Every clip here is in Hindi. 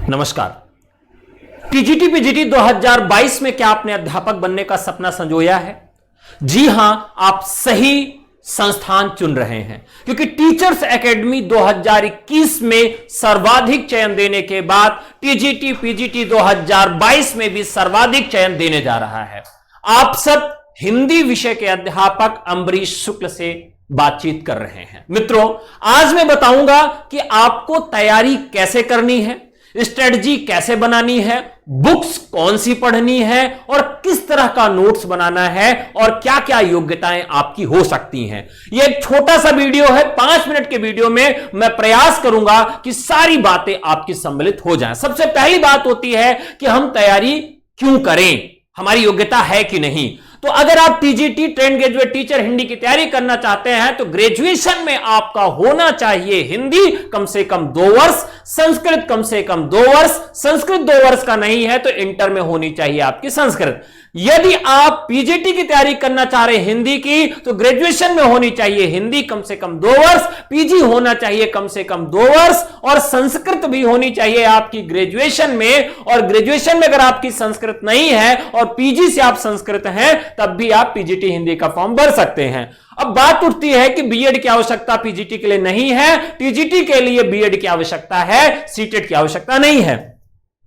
नमस्कार। टीजीटी पीजीटी 2022 में क्या आपने अध्यापक बनने का सपना संजोया है? जी हां, आप सही संस्थान चुन रहे हैं, क्योंकि टीचर्स एकेडमी 2021 में सर्वाधिक चयन देने के बाद टीजीटी पीजीटी 2022 में भी सर्वाधिक चयन देने जा रहा है। आप सब हिंदी विषय के अध्यापक अम्बरीश शुक्ल से बातचीत कर रहे हैं। मित्रों, आज मैं बताऊंगा कि आपको तैयारी कैसे करनी है, स्ट्रेटजी कैसे बनानी है, बुक्स कौन सी पढ़नी है और किस तरह का नोट्स बनाना है और क्या क्या योग्यताएं आपकी हो सकती हैं। यह एक छोटा सा वीडियो है, 5 मिनट के वीडियो में मैं प्रयास करूंगा कि सारी बातें आपकी सम्मिलित हो जाएं। सबसे पहली बात होती है कि हम तैयारी क्यों करें, हमारी योग्यता है कि नहीं। तो अगर आप TGT trained graduate teacher Hindi की तैयारी करना चाहते हैं तो ग्रेजुएशन में आपका होना चाहिए हिंदी कम से कम 2 वर्ष, संस्कृत कम से कम 2 वर्ष। संस्कृत 2 वर्ष का नहीं है तो इंटर में होनी चाहिए आपकी संस्कृत। यदि आप पीजीटी की तैयारी करना चाह रहे हैं हिंदी की, तो ग्रेजुएशन में होनी चाहिए हिंदी कम से कम 2 वर्ष, पीजी होना चाहिए कम से कम 2 वर्ष और संस्कृत भी होनी चाहिए आपकी ग्रेजुएशन में। और ग्रेजुएशन में अगर आपकी संस्कृत नहीं है और पीजी से आप संस्कृत हैं, तब भी आप पीजीटी हिंदी का फॉर्म भर सकते हैं। अब बात उठती है कि बीएड की आवश्यकता पीजीटी के लिए नहीं है, टीजीटी के लिए बीएड की आवश्यकता है, सीटेट की आवश्यकता नहीं है।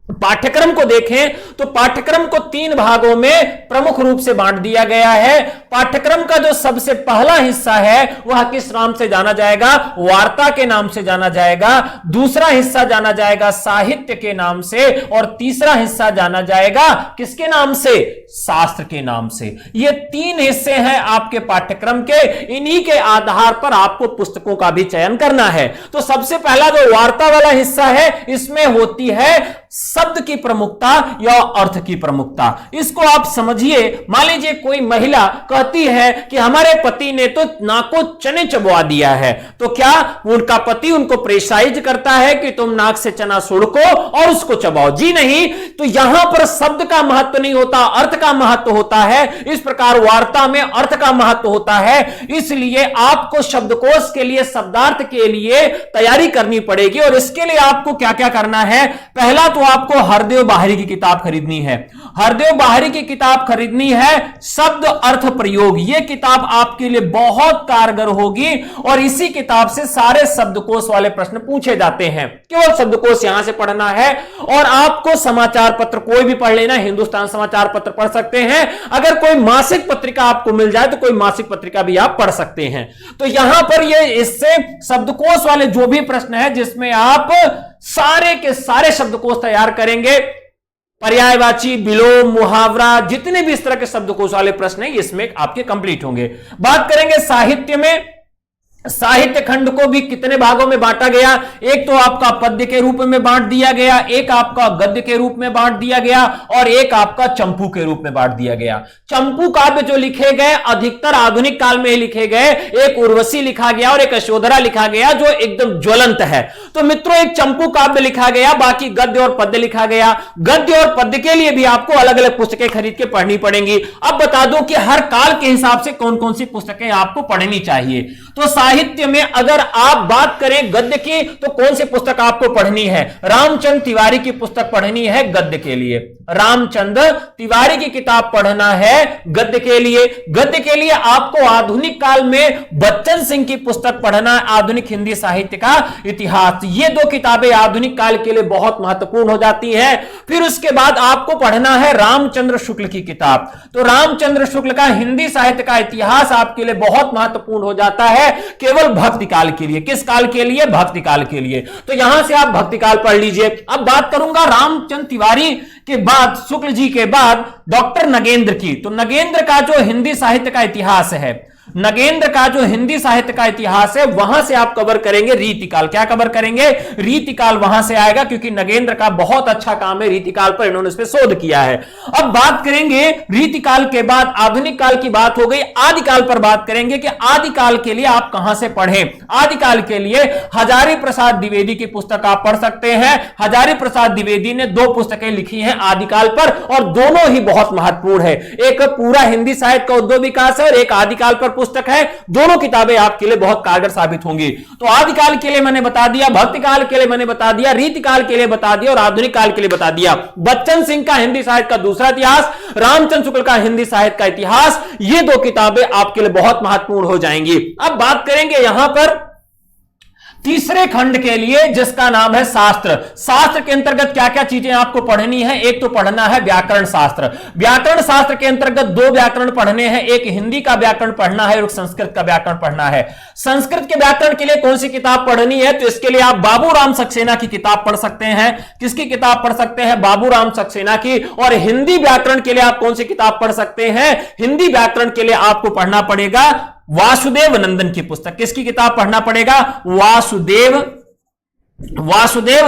पाठ्यक्रम को देखें तो पाठ्यक्रम को 3 भागों में प्रमुख रूप से बांट दिया गया है। पाठ्यक्रम का जो सबसे पहला हिस्सा है वह किस नाम से जाना जाएगा? वार्ता के नाम से जाना जाएगा। दूसरा हिस्सा जाना जाएगा साहित्य के नाम से और तीसरा हिस्सा जाना जाएगा किसके नाम से? शास्त्र के नाम से। ये 3 हिस्से हैं आपके पाठ्यक्रम के। इन्हीं के आधार पर आपको पुस्तकों का भी चयन करना है। तो सबसे पहला जो वार्ता वाला हिस्सा है, इसमें होती है शब्द की प्रमुखता या अर्थ की प्रमुखता। इसको आप समझिए। मान लीजिए कोई महिला कहती है कि हमारे पति ने तो नाक को चने चबवा दिया है, तो क्या उनका पति उनको प्रेशराइज करता है कि तुम नाक से चना सुड़को और उसको चबाओ? जी नहीं। तो यहां पर शब्द का महत्व नहीं होता, अर्थ का महत्व होता है। इस प्रकार वार्ता में अर्थ का महत्व होता है। इसलिए आपको शब्दकोश के लिए, शब्दार्थ के लिए तैयारी करनी पड़ेगी। और इसके लिए आपको क्या क्या करना है? पहला तो आपको हरदेव बाहरी की किताब खरीदनी है। हरदेव बाहरी की किताब खरीदनी है, शब्द अर्थ प्रयोग। यह किताब आपके लिए बहुत कारगर होगी और इसी किताब से सारे शब्दकोश वाले प्रश्न पूछे जाते हैं। केवल शब्दकोश यहां से पढ़ना है। और आपको समाचार पत्र कोई भी पढ़ लेना, हिंदुस्तान समाचार पत्र पढ़ सकते हैं। अगर कोई मासिक पत्रिका आपको मिल जाए तो कोई मासिक पत्रिका भी आप पढ़ सकते हैं। तो यहां पर ये इससे शब्दकोश वाले जो भी प्रश्न है जिसमें आप सारे के सारे शब्दकोश तैयार करेंगे, पर्यायवाची, विलोम, मुहावरा, जितने भी इस तरह के शब्दकोश वाले प्रश्न हैं इसमें आपके कंप्लीट होंगे। बात करेंगे साहित्य में। साहित्य खंड को भी कितने भागों में बांटा गया? एक तो आपका पद्य के रूप में बांट दिया गया, एक आपका गद्य के रूप में बांट दिया गया और एक आपका चंपू के रूप में बांट दिया गया। चंपू काव्य जो लिखे गए अधिकतर आधुनिक काल में ही लिखे गए। एक उर्वशी लिखा गया और एक यशोधरा लिखा गया जो एकदम ज्वलंत है। तो मित्रों, एक चंपू काव्य लिखा गया, बाकी गद्य और पद्य लिखा गया। गद्य और पद्य के लिए भी आपको अलग अलग पुस्तकें खरीद के पढ़नी पड़ेंगी। अब बता दो कि हर काल के हिसाब से कौन कौन सी पुस्तकें आपको पढ़नी चाहिए। तो साहित्य में अगर आप बात करें गद्य की, तो कौन सी पुस्तक आपको पढ़नी है? रामचंद्र तिवारी की पुस्तक पढ़नी है गद्य के लिए। रामचंद्र तिवारी की किताब पढ़ना है गद्य के लिए। गद्य के लिए आपको आधुनिक काल में बच्चन सिंह की पुस्तक पढ़ना है, आधुनिक हिंदी साहित्य का इतिहास। ये 2 किताबें आधुनिक काल के लिए बहुत महत्वपूर्ण हो जाती है। फिर उसके बाद आपको पढ़ना है रामचंद्र शुक्ल की किताब। तो रामचंद्र शुक्ल का हिंदी साहित्य का इतिहास आपके लिए बहुत महत्वपूर्ण हो जाता है, केवल भक्ति काल के लिए। किस काल के लिए? भक्ति काल के लिए। तो यहां से आप भक्ति काल पढ़ लीजिए। अब बात करूंगा रामचंद्र तिवारी के बाद, शुक्ल जी के बाद डॉक्टर नगेंद्र की। तो नगेंद्र का जो हिंदी साहित्य का इतिहास है, नगेंद्र का जो हिंदी साहित्य का इतिहास है, वहां से आप कवर करेंगे रीतिकाल। क्या कवर करेंगे? रीतिकाल वहां से आएगा, क्योंकि नगेंद्र का बहुत अच्छा काम है रीतिकाल पर, इन्होंने इस पे शोध किया है। अब बात करेंगे रीतिकाल के बाद, आधुनिक काल की बात हो गई, आदिकाल पर बात करेंगे कि आदिकाल के लिए आप कहां से पढ़ें। आदिकाल के लिए हजारी प्रसाद द्विवेदी की पुस्तक आप पढ़ सकते हैं। हजारी प्रसाद द्विवेदी ने 2 पुस्तकें लिखी हैं आदिकाल पर और दोनों ही बहुत महत्वपूर्ण है। एक पूरा हिंदी साहित्य का उद्भव विकास है और एक आदिकाल पर पुस्तक है। दोनों किताबें आपके लिए बहुत कारगर साबित होंगी। तो आदिकाल के लिए मैंने बता दिया, भक्ति काल के लिए मैंने बता दिया, रीतिकाल के लिए बता दिया और आधुनिक काल के लिए बता दिया। बच्चन सिंह का हिंदी साहित्य का दूसरा इतिहास, रामचंद्र शुक्ल का हिंदी साहित्य का इतिहास, ये दो किताबें आपके लिए बहुत महत्वपूर्ण हो जाएंगी। अब बात करेंगे यहां पर तीसरे खंड के लिए, जिसका नाम है शास्त्र। शास्त्र के अंतर्गत क्या क्या चीजें आपको पढ़नी है? एक तो पढ़ना है व्याकरण शास्त्र। व्याकरण शास्त्र के अंतर्गत दो व्याकरण पढ़ने हैं, एक हिंदी का व्याकरण पढ़ना है और संस्कृत का व्याकरण पढ़ना है। संस्कृत के व्याकरण के लिए कौन सी किताब पढ़नी है? तो इसके लिए आप बाबूराम सक्सेना की किताब पढ़ सकते हैं। किसकी किताब पढ़ सकते हैं? बाबूराम सक्सेना की। और हिंदी व्याकरण के लिए आप कौन सी किताब पढ़ सकते हैं? हिंदी व्याकरण के लिए आपको पढ़ना पड़ेगा वासुदेव नंदन की पुस्तक। किसकी किताब पढ़ना पड़ेगा? वासुदेव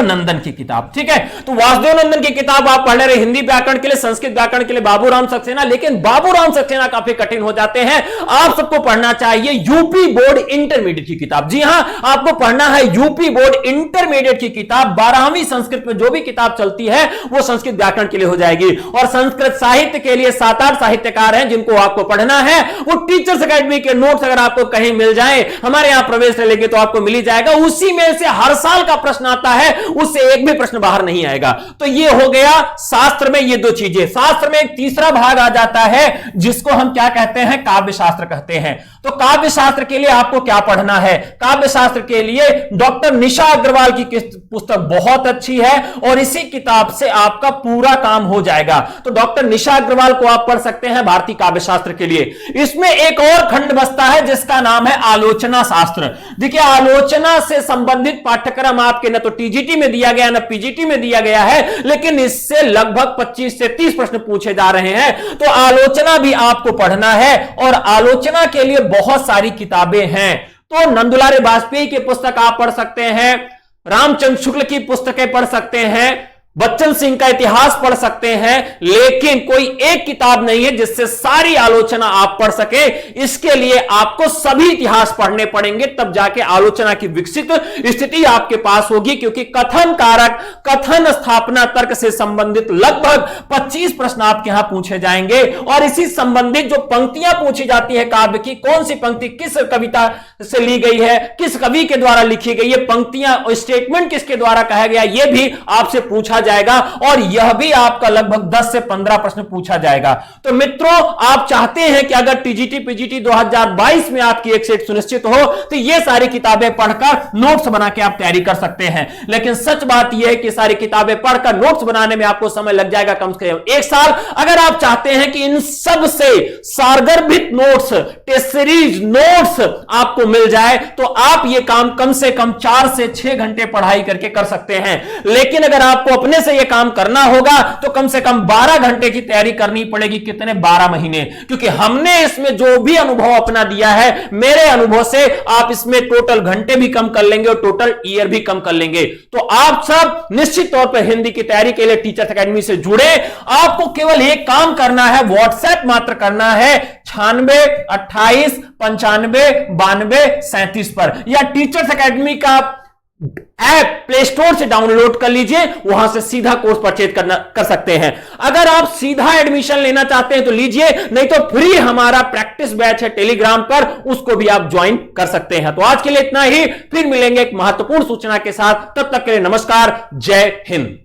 नंदन की किताब। ठीक है, तो वासुदेव नंदन की किताब आप पढ़ रहे हिंदी व्याकरण के लिए, संस्कृत व्याकरण के लिए बाबूराम सक्सेना। लेकिन बाबूराम सक्सेना काफी कठिन हो जाते हैं। आप सबको पढ़ना चाहिए यूपी बोर्ड इंटरमीडिएट की किताब। जी हां, आपको पढ़ना है यूपी बोर्ड इंटरमीडिएट की किताब। 12वीं संस्कृत में जो भी किताब चलती है वो संस्कृत व्याकरण के लिए हो जाएगी। और संस्कृत साहित्य के लिए 7-8 साहित्यकार हैं जिनको आपको पढ़ना है। वो टीचर्स अकेडमी के नोट्स अगर आपको कहीं मिल जाए, हमारे यहां प्रवेश लेंगे तो आपको मिल ही जाएगा। उसी में से हर साल का प्रश्न आता है, उससे एक भी प्रश्न बाहर नहीं आएगा। तो ये हो गया शास्त्र में ये दो चीजें। शास्त्र में एक तीसरा भाग आ जाता है जिसको हम क्या कहते हैं? काव्य शास्त्र कहते हैं। तो काव्य शास्त्र के लिए आपको क्या पढ़ना है? काव्य शास्त्र के लिए डॉक्टर निशा अग्रवाल की पुस्तक बहुत अच्छी है और इसी किताब से आपका पूरा काम हो जाएगा। तो डॉक्टर निशा अग्रवाल को आप पढ़ सकते हैं भारतीय काव्य शास्त्र के लिए। इसमें एक और खंड बसता है जिसका नाम है आलोचना शास्त्र। देखिए, आलोचना से संबंधित पाठ्यक्रम आपके न तो टीजीटी में दिया गया, ना पीजीटी में दिया गया है, लेकिन इससे लगभग 25 से 30 प्रश्न पूछे जा रहे हैं। तो आलोचना भी आपको पढ़ना है और आलोचना के लिए बहुत सारी किताबें हैं। तो नंदुलारे वाजपेयी की पुस्तक आप पढ़ सकते हैं, रामचंद्र शुक्ल की पुस्तकें पढ़ सकते हैं, बच्चन सिंह का इतिहास पढ़ सकते हैं, लेकिन कोई एक किताब नहीं है जिससे सारी आलोचना आप पढ़ सके। इसके लिए आपको सभी इतिहास पढ़ने पड़ेंगे, तब जाके आलोचना की विकसित स्थिति आपके पास होगी। क्योंकि कथन कारक, कथन स्थापना तर्क से संबंधित लगभग 25 प्रश्न आपके यहां पूछे जाएंगे। और इसी संबंधित जो पंक्तियां पूछी जाती है काव्य की, कौन सी पंक्ति किस कविता से ली गई है, किस कवि के द्वारा लिखी गई है, पंक्तियां और स्टेटमेंट किसके द्वारा कहा गया, यह भी आपसे पूछा जाएगा। और यह भी आपका लगभग 10 से 15 प्रश्न पूछा जाएगा। तो मित्रों, आप चाहते हैं कि अगर टीजीटी पीजीटी 2022 में आपकी एक सीट सुनिश्चित हो तो ये सारी किताबें पढ़कर नोट्स बना के आप तैयारी कर सकते हैं। लेकिन सच बात यह है कि सारी किताबें पढ़कर नोट्स बनाने में आपको समय लग जाएगा कम से कम 1 साल। अगर आप चाहते हैं कि इन सब से सारगर्भित नोट्स, टेस्ट सीरीज नोट्स आपको मिल जाए, तो आप ये काम कम से कम 4 से 6 घंटे पढ़ाई करके कर सकते हैं। लेकिन अगर आपको अपने से यह काम करना होगा तो कम से कम 12 घंटे की तैयारी करनी पड़ेगी। कितने? 12 महीने। क्योंकि हमने इसमें जो भी अनुभव अपना दिया है, मेरे अनुभव से आप इसमें टोटल घंटे भी कम कर लेंगे और टोटल ईयर भी कम कर लेंगे। तो आप सब निश्चित तौर पर हिंदी की तैयारी के लिए टीचर्स अकेडमी से जुड़े। आपको केवल एक काम करना है, व्हाट्सएप मात्र करना है 96 28 95 92 37 पर, या टीचर्स अकेडमी का ऐप प्ले स्टोर से डाउनलोड कर लीजिए, वहां से सीधा कोर्स परचेज कर सकते हैं। अगर आप सीधा एडमिशन लेना चाहते हैं तो लीजिए, नहीं तो फ्री हमारा प्रैक्टिस बैच है टेलीग्राम पर, उसको भी आप ज्वाइन कर सकते हैं। तो आज के लिए इतना ही, फिर मिलेंगे एक महत्वपूर्ण सूचना के साथ। तब तक के लिए नमस्कार, जय हिंद।